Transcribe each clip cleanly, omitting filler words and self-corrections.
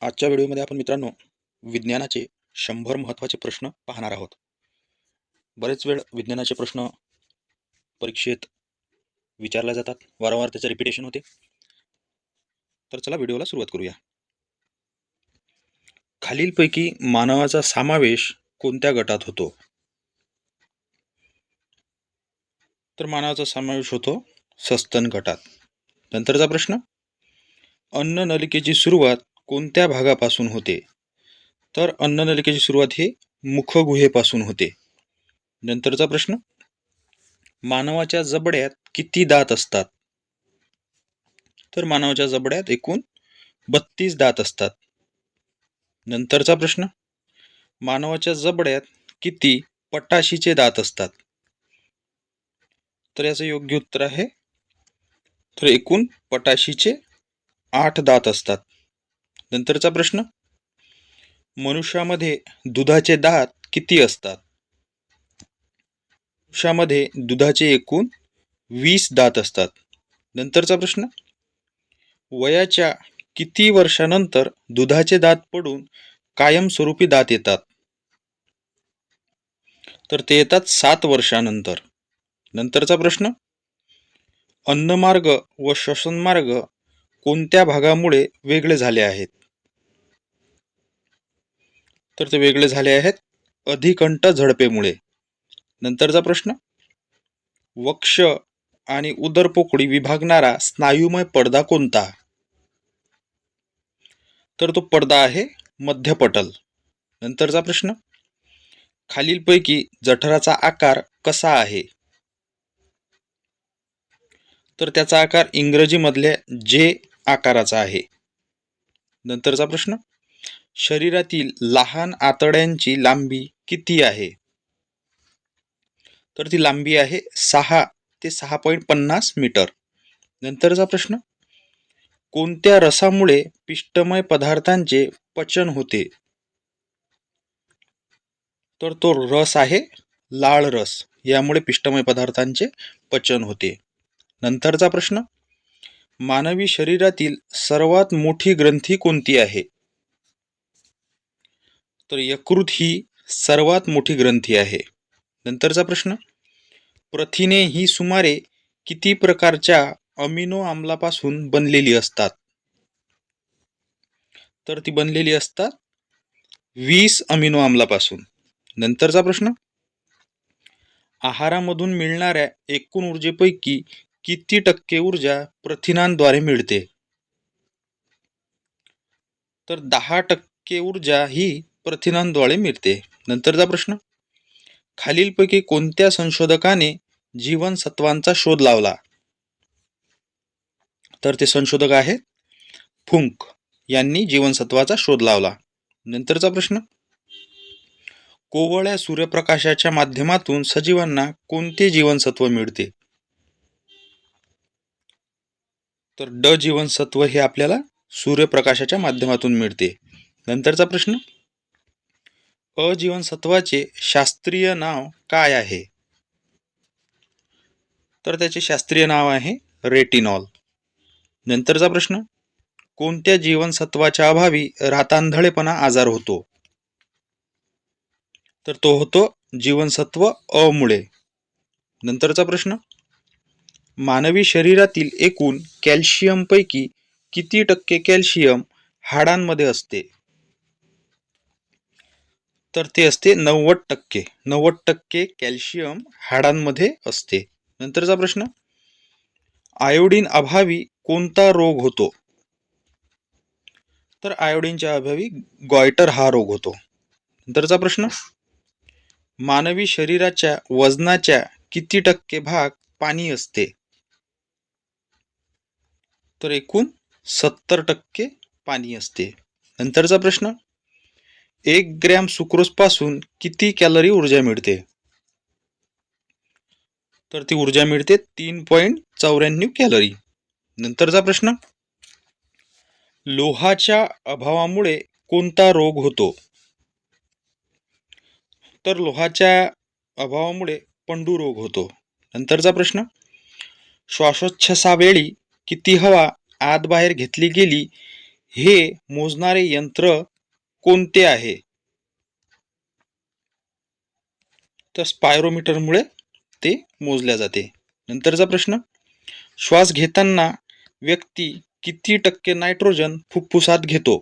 आजच्या व्हिडिओमध्ये आपण मित्रांनो विज्ञानाचे 100 महत्त्वाचे प्रश्न पाहणार आहोत. बरेच वेळ विज्ञानाचे प्रश्न परीक्षेत विचारले जातात, वारंवार त्याचे रिपिटेशन होते. तर चला व्हिडिओला सुरुवात करूया. खालीलपैकी मानवाचा समावेश कोणत्या गटात होतो? तर मानवाचा समावेश होतो सस्तन गटात. नंतरचा प्रश्न, अन्ननलिकेची सुरुवात कोणत्या भागापासून होते? तर अन्ननलिकेची सुरुवात ही मुखगुहेपासून होते. नंतरचा प्रश्न, मानवाच्या जबड्यात किती दात असतात? तर मानवाच्या जबड्यात एकूण 32 दात असतात. नंतरचा प्रश्न, मानवाच्या जबड्यात किती पटाशीचे दात असतात? तर याचं योग्य उत्तर आहे तर एकूण पटाशीचे 8 दात असतात. नंतरचा प्रश्न, मनुष्यामध्ये दुधाचे दात किती असतात? मनुष्यामध्ये दुधाचे एकूण 20 दात असतात. नंतरचा प्रश्न, वयाच्या किती वर्षानंतर दुधाचे दात पडून कायमस्वरूपी दात येतात? तर ते येतात 7 वर्षानंतर. नंतरचा प्रश्न, अन्नमार्ग व श्वसनमार्ग कोणत्या भागामुळे वेगळे झाले आहेत? तर ते वेगळे झाले आहेत अधिकंठ झडपेमुळे. नंतरचा प्रश्न, वक्ष आणि उदरपोकळी विभागणारा स्नायुमय पडदा कोणता? तर तो पडदा आहे मध्यपटल. नंतरचा प्रश्न, खालीलपैकी जठराचा आकार कसा आहे? तर त्याचा आकार इंग्रजीमधल्या जे आकाराचा आहे. नंतरचा प्रश्न, शरीरातील लहान आतड्यांची लांबी किती आहे? तर ती लांबी आहे 6 ते 6.50 मीटर. नंतरचा प्रश्न, कोणत्या रसामुळे पिष्टमय पदार्थांचे पचन होते? तर तो रस आहे लाळ रस, यामुळे पिष्टमय पदार्थांचे पचन होते. नंतरचा प्रश्न, मानवी शरीरातील सर्वात मोठी ग्रंथी कोणती आहे? तर यकृत ही सर्वात मोठी ग्रंथी आहे. नंतरचा प्रश्न, प्रथिने ही सुमारे किती प्रकारच्या अमिनो आम्लापासून बनलेली असतात? तर ती बनलेली असतात 20 अमिनो आम्लापासून. नंतरचा प्रश्न, आहारामधून मिळणाऱ्या एकूण ऊर्जेपैकी किती टक्के ऊर्जा प्रथिनांद्वारे मिळते? तर 10% ऊर्जा ही प्रथिनांद्वारे मिळते. नंतरचा प्रश्न, खालीलपैकी कोणत्या संशोधकाने जीवनसत्वांचा शोध लावला? तर ते संशोधक आहेत फुंक यांनी जीवनसत्वाचा शोध लावला. नंतरचा प्रश्न, कोवळ्या सूर्यप्रकाशाच्या माध्यमातून सजीवांना कोणते जीवनसत्व मिळते? तर ड जीवनसत्व हे आपल्याला सूर्यप्रकाशाच्या माध्यमातून मिळते. नंतरचा प्रश्न, अ जीवनसत्वाचे शास्त्रीय नाव काय आहे? तर त्याचे शास्त्रीय नाव आहे रेटिनॉल. नंतरचा प्रश्न, कोणत्या जीवनसत्वाच्या अभावी रातांधळेपणा आजार होतो? तर तो होतो जीवनसत्व अ मुळे. नंतरचा प्रश्न, मानवी शरीरातील एकूण कॅल्शियम पैकी किती टक्के कॅल्शियम हाडांमध्ये असते? तर ते असते 90%. 90% कॅल्शियम हाडांमध्ये असते. नंतरचा प्रश्न, आयोडीन अभावी कोणता रोग होतो? तर आयोडीनच्या अभावी गॉयटर हा रोग होतो. नंतरचा प्रश्न, मानवी शरीराच्या वजनाच्या किती टक्के भाग पाणी असते? तर एकूण 70% पाणी असते. नंतरचा प्रश्न, 1 ग्रॅम सुक्रोज पासून किती कॅलरी ऊर्जा मिळते? तर ती ऊर्जा मिळते 3.94 कॅलरी. नंतरचा प्रश्न, लोहाच्या अभावामुळे कोणता रोग होतो? तर लोहाच्या अभावामुळे पंडू रोग होतो. नंतरचा प्रश्न, श्वासोच्छ्वासावेळी किती हवा आत बाहेर घेतली गेली हे मोजणारे यंत्र कोणते आहे? तर स्पायरोमीटरमुळे ते मोजल्या जाते. नंतरचा प्रश्न, श्वास घेताना व्यक्ती किती टक्के नायट्रोजन फुफ्फुसात घेतो?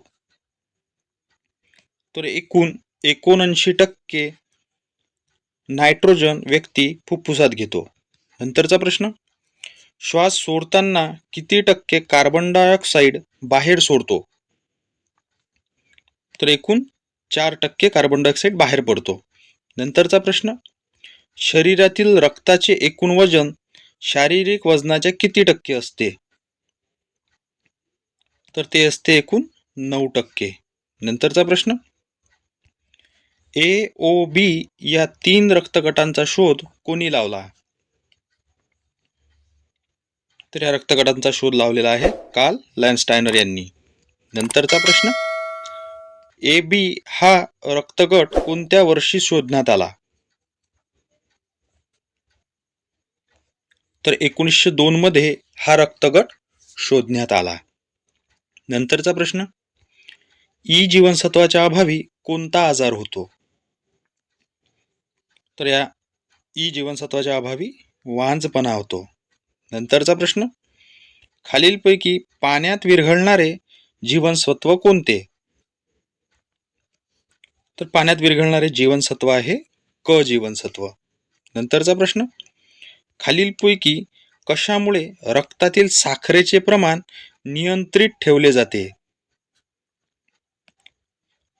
तर एकूण 79% नायट्रोजन व्यक्ती फुफ्फुसात घेतो. नंतरचा प्रश्न, श्वास सोडताना किती टक्के कार्बन डायऑक्साईड बाहेर सोडतो? तर एकूण 4% कार्बन डायऑक्साईड बाहेर पडतो. नंतरचा प्रश्न, शरीरातील रक्ताचे एकूण वजन शारीरिक वजनाच्या किती टक्के असते? तर ते असते एकूण 9%. नंतरचा प्रश्न, AOB या 3 रक्तगटांचा शोध कोणी लावला? तर या रक्तगटांचा शोध लावलेला आहे कार्ल लँडस्टायनर यांनी. नंतरचा प्रश्न, AB हा रक्तगट कोणत्या वर्षी शोधण्यात आला? तर 1902 मध्ये हा रक्तगट शोधण्यात आला. नंतरचा प्रश्न, ई जीवनसत्वाच्या अभावी कोणता आजार होतो? तर या ई जीवनसत्वाच्या अभावी वांझपणा होतो. नंतरचा प्रश्न, खालीलपैकी पाण्यात विरघळणारे जीवनसत्व कोणते? तर पाण्यात विरघळणारे जीवनसत्व आहे क जीवनसत्व. नंतरचा प्रश्न, खालीलपैकी कशामुळे रक्तातील साखरेचे प्रमाण नियंत्रित ठेवले जाते?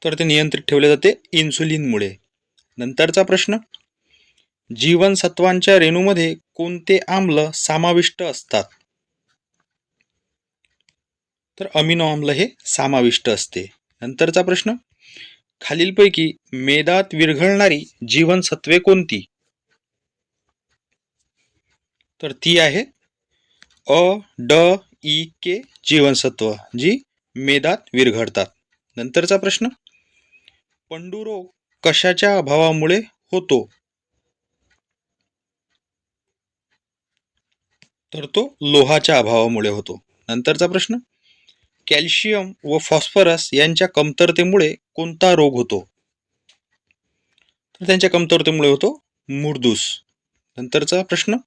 तर ते नियंत्रित ठेवले जाते इन्सुलिनमुळे. नंतरचा प्रश्न, जीवनसत्वांच्या रेणूमध्ये कोणते आम्ल समाविष्ट असतात? तर अमिनो आम्ल हे समाविष्ट असते. नंतरचा प्रश्न, खालीलपैकी मेदात विरघळणारी जीवनसत्वे कोणती? तर ती आहे अ, ड, ई, के जीवनसत्व, जी मेदात विरघळतात. नंतरचा प्रश्न, पंडुरोग कशाच्या अभावामुळे होतो? तर तो लोहाच्या अभावामुळे होतो. नंतरचा प्रश्न, कॅल्शियम व फॉस्फरस यांच्या कमतरतेमुळे कोणता रोग होतो? तर त्यांच्या कमतरतेमुळे होतो मुर्दूस. नंतरचा प्रश्न,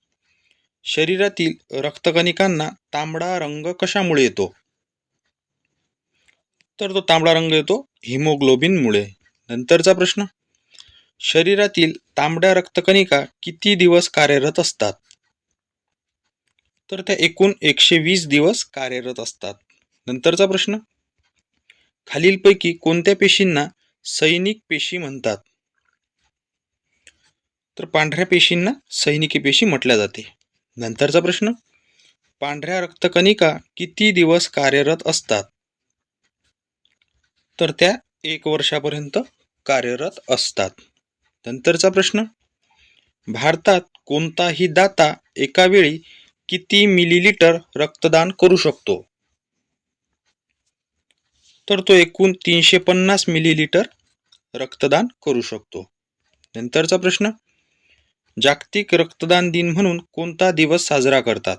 शरीरातील रक्तकणिकांना तांबडा रंग कशामुळे येतो? तर तो तांबडा रंग येतो हिमोग्लोबिनमुळे. नंतरचा प्रश्न, शरीरातील तांबड्या रक्तकणिका किती दिवस कार्यरत असतात? तर त्या एकूण 120 दिवस कार्यरत असतात. नंतरचा प्रश्न, खालीलपैकी कोणत्या पेशींना सैनिक पेशी म्हणतात? तर पांढऱ्या पेशींना सैनिकी पेशी म्हटल्या जाते. नंतरचा प्रश्न, पांढऱ्या रक्तकणिका किती दिवस कार्यरत असतात? तर त्या 1 वर्षापर्यंत कार्यरत असतात. नंतरचा प्रश्न, भारतात कोणताही दाता एका वेळी किती मिलीलिटर रक्तदान करू शकतो? तर तो एकूण 350 मिलीलिटर रक्तदान करू शकतो. नंतरचा प्रश्न, जागतिक रक्तदान दिन म्हणून कोणता दिवस साजरा करतात?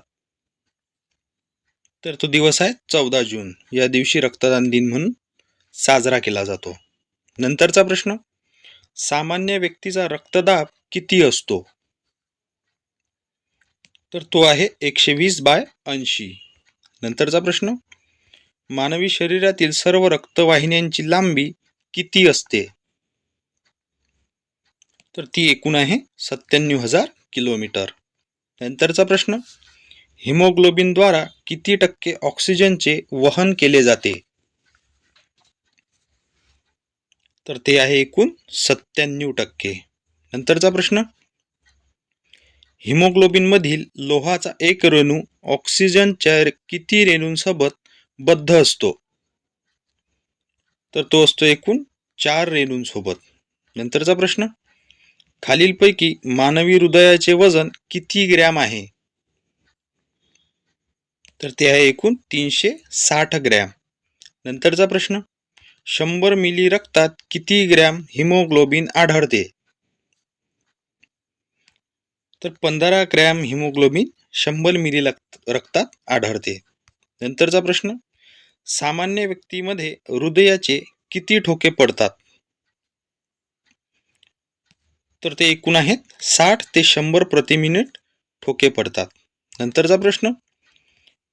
तर तो दिवस आहे 14 जून. या दिवशी रक्तदान दिन म्हणून साजरा केला जातो. नंतरचा प्रश्न, सामान्य व्यक्तीचा रक्तदाब किती असतो? तर तो आहे 120/80. नंतरचा प्रश्न, मानवी शरीरातील सर्व रक्तवाहिन्यांची लांबी किती असते? तर ती एकूण आहे 97,000 किलोमीटर. नंतरचा प्रश्न, हिमोग्लोबिनद्वारा किती टक्के ऑक्सिजनचे वहन केले जाते? तर ते आहे एकूण 97%. नंतरचा प्रश्न, हिमोग्लोबिनमधील लोहाचा एक रेणू ऑक्सिजनच्या किती रेणूंसोबत बद्ध असतो? तर तो असतो एकूण 4 रेणूंसोबत. नंतरचा प्रश्न, खालीलपैकी मानवी हृदयाचे वजन किती ग्रॅम आहे? तर ते आहे एकूण 360 ग्रॅम. नंतरचा प्रश्न, 100 मिली रक्तात किती ग्रॅम हिमोग्लोबिन आढळते? तर 15 ग्रॅम हिमोग्लोबिन 100 मिली रक्तात आढळते. नंतरचा प्रश्न, सामान्य व्यक्तीमध्ये हृदयाचे किती ठोके पडतात? तर ते एकूण आहेत 60 ते 100 प्रति मिनिट ठोके पडतात. नंतरचा प्रश्न,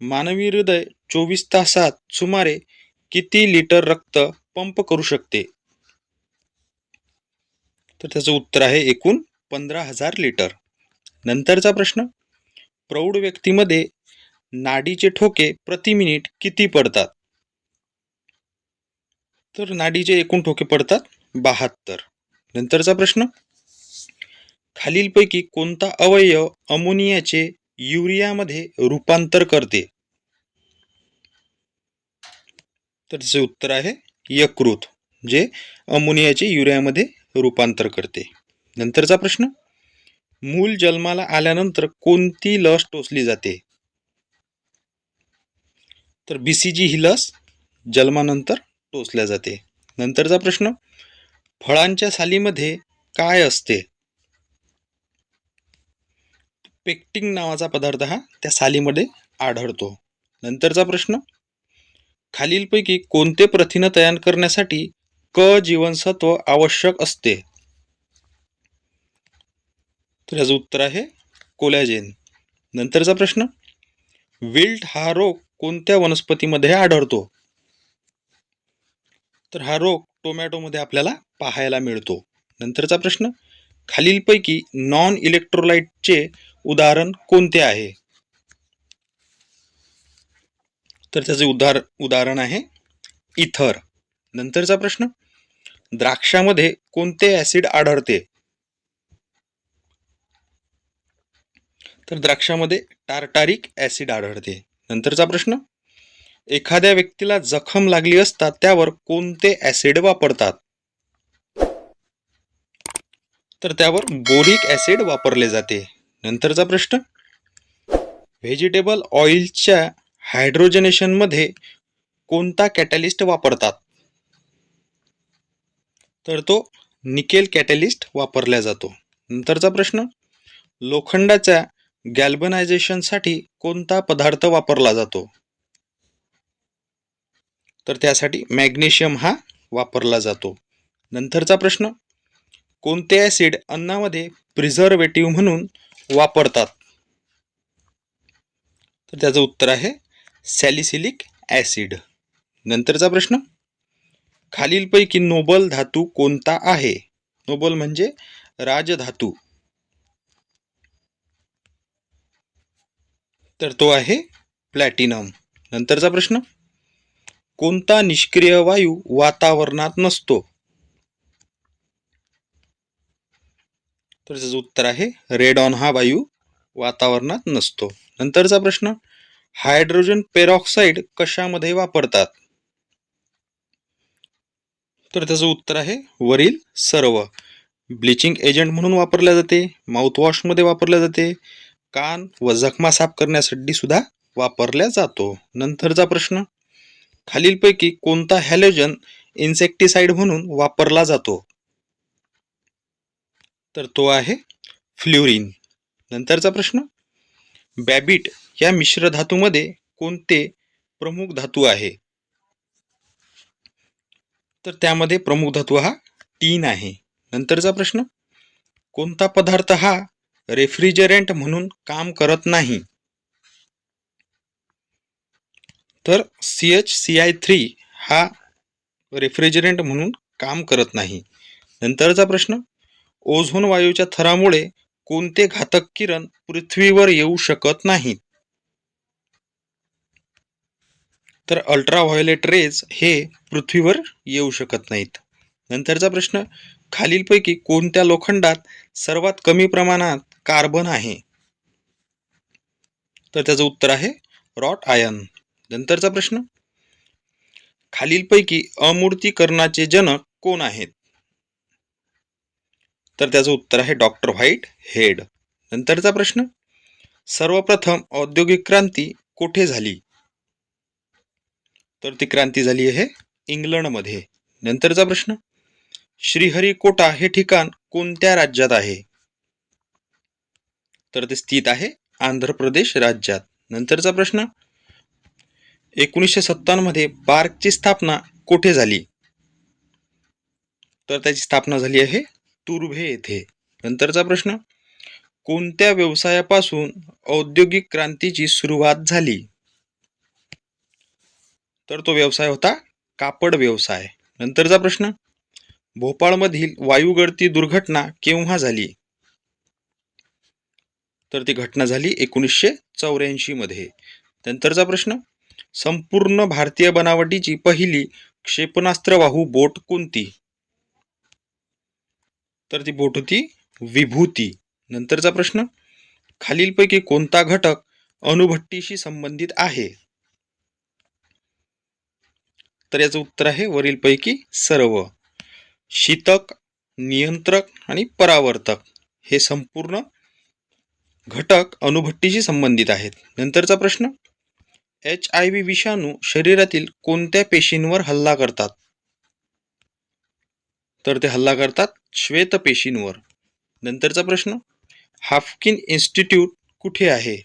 मानवी हृदय 24 तासात सुमारे किती लिटर रक्त पंप करू शकते? तर त्याचं उत्तर आहे एकूण 15,000 लिटर. नंतरचा प्रश्न, प्रौढ व्यक्तीमध्ये नाडीचे ठोके प्रति मिनिट किती पडतात? तर नाडीचे एकूण ठोके पडतात 72. नंतरचा प्रश्न, खालीलपैकी कोणता अवयव अमोनियाचे युरियामध्ये रूपांतर करते? तर त्याचे उत्तर आहे यकृत, जे अमोनियाचे युरियामध्ये रूपांतर करते. नंतरचा प्रश्न, मूल जन्माला आल्यानंतर कोणती लस टोचली जाते? तर BCG ही लस जन्मानंतर टोचल्या जाते. नंतरचा प्रश्न, फळांच्या सालीमध्ये काय असते? पेक्टिन नावाचा पदार्थ हा त्या सालीमध्ये आढळतो. नंतरचा प्रश्न, खालीलपैकी कोणते प्रथिन तयार करण्यासाठी क जीवनसत्व आवश्यक असते? तर याचं उत्तर आहे कोलॅजेन. नंतरचा प्रश्न, विल्ट हा रोग कोणत्या वनस्पतीमध्ये आढळतो? तर हा रोग टोमॅटोमध्ये आपल्याला पाहायला मिळतो. नंतरचा प्रश्न, खालीलपैकी नॉन इलेक्ट्रोलाइटचे उदाहरण कोणते आहे? तर त्याचे उदाहरण आहे इथर. नंतरचा प्रश्न, द्राक्षामध्ये कोणते ऍसिड आढळते? तर द्राक्षामध्ये टार्टारिक ऍसिड आढळते. नंतरचा प्रश्न, एखाद्या व्यक्तीला जखम लागली असता त्यावर कोणते ऍसिड वापरतात? तर त्यावर बोरिक ऍसिड वापरले जाते. नंतरचा प्रश्न, व्हेजिटेबल ऑइलच्या हायड्रोजनेशनमध्ये कोणता कॅटॅलिस्ट वापरतात? तर तो निकेल कॅटॅलिस्ट वापरला जातो. नंतरचा प्रश्न, लोखंडाच्या गॅल्बनायझेशनसाठी कोणता पदार्थ वापरला जातो? तर त्यासाठी मॅग्नेशियम हा वापरला जातो. नंतरचा प्रश्न, कोणते ऍसिड अन्नामध्ये प्रिझर्वेटिव्ह म्हणून वापरतात? तर त्याचं उत्तर आहे सॅलिसिलिक ऍसिड. नंतरचा प्रश्न, खालीलपैकी नोबल धातू कोणता आहे? नोबल म्हणजे राजधातू. तर तो आहे प्लॅटिनम. नंतरचा प्रश्न, कोणता निष्क्रिय वायू वातावरणात नसतो? तर त्याचं उत्तर आहे रेडॉन हा वायू वातावरणात नसतो. नंतरचा प्रश्न, हायड्रोजन पेरॉक्साईड कशामध्ये वापरतात? तर त्याचं उत्तर आहे वरील सर्व. ब्लिचिंग एजंट म्हणून वापरल्या जाते, माउथवॉशमध्ये वापरल्या जाते, कान व जखमा साफ करण्यासाठी सुद्धा वापरल्या जातो. नंतरचा प्रश्न, खालीलपैकी कोणता हॅलोजन इन्सेक्टिसाइड म्हणून वापरला जातो? तर तो आहे फ्ल्युरिन. नंतरचा प्रश्न, बॅबिट या मिश्र धातूमध्ये कोणते प्रमुख धातू आहे? तर त्यामध्ये प्रमुख धातू हा टीन आहे. नंतरचा प्रश्न, कोणता पदार्थ हा रेफ्रिजरंट म्हणून काम करत नाही? तर CHCI3 हा रेफ्रिजरंट म्हणून काम करत नाही. नंतरचा प्रश्न, ओझोन वायूच्या थरामुळे कोणते घातक किरण पृथ्वीवर येऊ शकत नाहीत? तर अल्ट्राव्हायोलेट रेज हे पृथ्वीवर येऊ शकत नाहीत. नंतरचा प्रश्न, खालीलपैकी कोणत्या लोखंडात सर्वात कमी प्रमाणात कार्बन आहे? तर त्याचं उत्तर आहे रॉट आयर्न. नंतरचा प्रश्न, खालीलपैकी अमूर्तीकरणाचे जनक कोण आहेत? तर त्याचं उत्तर आहे डॉक्टर व्हाईट हेड. नंतरचा प्रश्न, सर्वप्रथम औद्योगिक क्रांती कोठे झाली? तर ती क्रांती झाली आहे इंग्लंडमध्ये. नंतरचा प्रश्न, श्रीहरिकोटा हे ठिकाण कोणत्या राज्यात आहे? तर ते स्थित आहे आंध्र प्रदेश राज्यात. नंतरचा प्रश्न, 1957 मध्ये बार्कची स्थापना कुठे झाली? तर त्याची स्थापना झाली आहे तुर्भे येथे. नंतरचा प्रश्न, कोणत्या व्यवसायापासून औद्योगिक क्रांतीची सुरुवात झाली? तर तो व्यवसाय होता कापड व्यवसाय. नंतरचा प्रश्न, भोपाळमधील वायुगळती दुर्घटना केव्हा झाली? तर ती घटना झाली 1984 मध्ये. नंतरचा प्रश्न, संपूर्ण भारतीय बनावटीची पहिली क्षेपणास्त्रवाहू बोट कोणती? तर ती बोट होती विभूती. नंतरचा प्रश्न, खालीलपैकी कोणता घटक अणुभट्टीशी संबंधित आहे? तर याचं उत्तर आहे वरीलपैकी सर्व. शीतक, नियंत्रक आणि परावर्तक हे संपूर्ण घटक अणुभट्टीशी संबंधित आहेत. नंतरचा प्रश्न, HIV विषाणू शरीरातील कोणत्या पेशींवर हल्ला करतात? तर ते हल्ला करतात श्वेतपेशींवर. नंतरचा प्रश्न, हाफकिन इन्स्टिट्यूट कुठे आहे?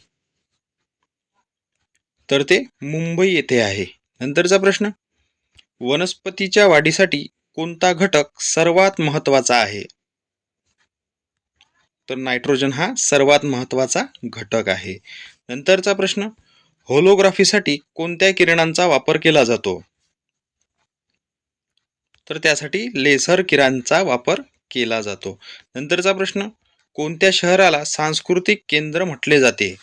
तर ते मुंबई येथे आहे. नंतरचा प्रश्न, वनस्पतीच्या वाढीसाठी कोणता घटक सर्वात महत्वाचा आहे? तर नायट्रोजन हा सर्वात महत्वाचा घटक आहे. नंतरचा प्रश्न, होलोग्राफीसाठी कोणत्या किरणांचा वापर केला जातो? तर त्यासाठी लेझर किरणांचा वापर केला जातो. नंतरचा प्रश्न, कोणत्या शहराला सांस्कृतिक केंद्र म्हटले जाते?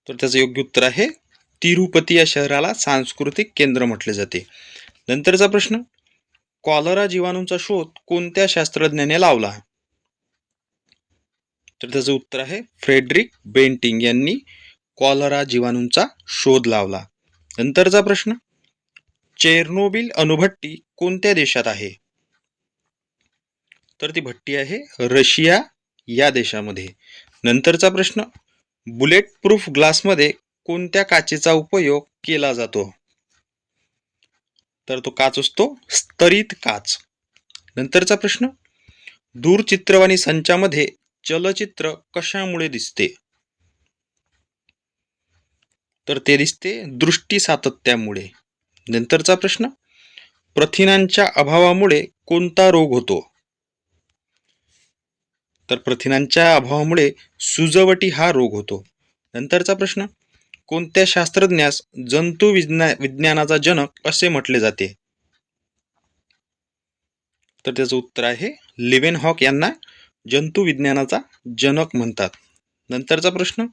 तर त्याचं योग्य उत्तर आहे तिरुपती या शहराला सांस्कृतिक केंद्र म्हटले जाते. नंतरचा प्रश्न, कॉलरा जीवाणूंचा शोध कोणत्या शास्त्रज्ञाने लावला? तर त्याचं उत्तर आहे फ्रेडरिक बेंटिंग यांनी कॉलरा जीवाणूंचा शोध लावला. नंतरचा प्रश्न, चेर्नोबिल अणुभट्टी कोणत्या देशात आहे? तर ती भट्टी आहे रशिया या देशामध्ये. नंतरचा प्रश्न, बुलेट प्रूफ ग्लासमध्ये कोणत्या काचेचा उपयोग केला जातो? तर तो काच असतो स्तरित काच. नंतरचा प्रश्न, दूरचित्रवाणी संचामध्ये चलचित्र कशामुळे दिसते? तर ते दिसते दृष्टी सातत्यामुळे. नंतरचा प्रश्न, प्रथिनांच्या अभावामुळे कोणता रोग होतो? तर प्रथिनांच्या अभावामुळे सुजवटी हा रोग होतो. नंतरचा प्रश्न, कोणत्या शास्त्रज्ञास जंतू विज्ञानाचा जनक असे म्हटले जाते? तर त्याचं उत्तर आहे लिवेनहॉक यांना जंतू विज्ञानाचा जनक म्हणतात. नंतरचा प्रश्न,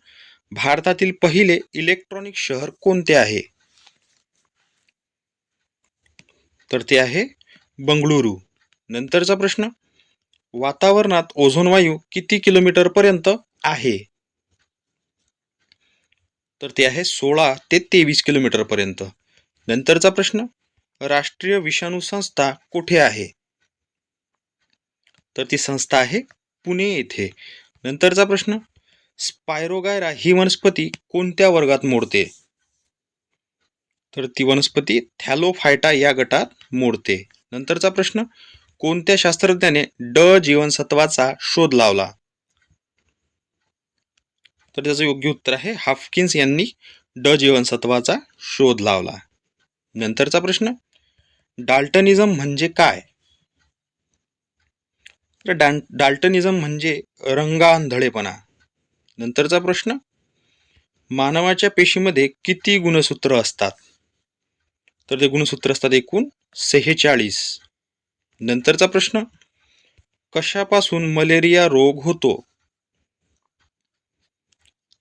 भारतातील पहिले इलेक्ट्रॉनिक शहर कोणते आहे? तर ते आहे बंगळुरू. नंतरचा प्रश्न, वातावरणात ओझोन वायू किती किलोमीटर पर्यंत आहे? तर ते आहे 16 ते 23 किलोमीटर पर्यंत. नंतरचा प्रश्न, राष्ट्रीय विषाणू संस्था कुठे आहे? तर ती संस्था आहे पुणे येथे. नंतरचा प्रश्न, स्पायरोगायरा ही वनस्पती कोणत्या वर्गात मोडते? तर ती वनस्पती थॅलोफायटा या गटात मोडते. नंतरचा प्रश्न, कोणत्या शास्त्रज्ञाने जीवनसत्वाचा शोध लावला? तर त्याचं योग्य उत्तर आहे हाफकिन्स यांनी जीवनसत्वाचा शोध लावला. नंतरचा प्रश्न, डाल्टनिझम म्हणजे काय? तर डाल्टनिझम म्हणजे रंगांधळेपणा. नंतरचा प्रश्न, मानवाच्या पेशीमध्ये किती गुणसूत्र असतात? तर ते गुणसूत्र असतात एकूण 46. नंतरचा प्रश्न, कशापासून मलेरिया रोग होतो?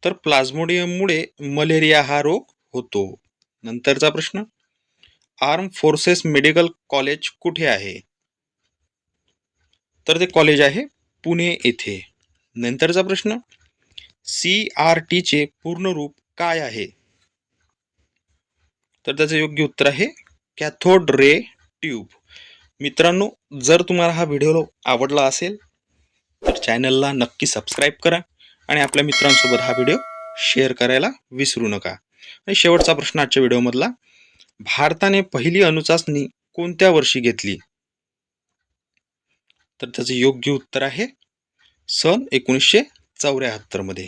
तर प्लाझ्मोडियममुळे मलेरिया हा रोग होतो. नंतरचा प्रश्न, आर्म फोर्सेस मेडिकल कॉलेज कुठे आहे? तर ते कॉलेज आहे पुणे येथे. नंतरचा प्रश्न, CRT चे पूर्ण रूप काय आहे? तर त्याचं योग्य उत्तर आहे कॅथोड रे ट्यूब. मित्रांनो, जर तुम्हाला हा व्हिडिओ आवडला असेल तर चॅनलला नक्की सबस्क्राईब करा आणि आपल्या मित्रांसोबत हा व्हिडिओ शेअर करायला विसरू नका. आणि शेवटचा प्रश्न आजच्या व्हिडिओमधला, भारताने पहिली अणुचाचणी कोणत्या वर्षी घेतली? तर त्याचं योग्य उत्तर आहे सन 1974 मध्ये.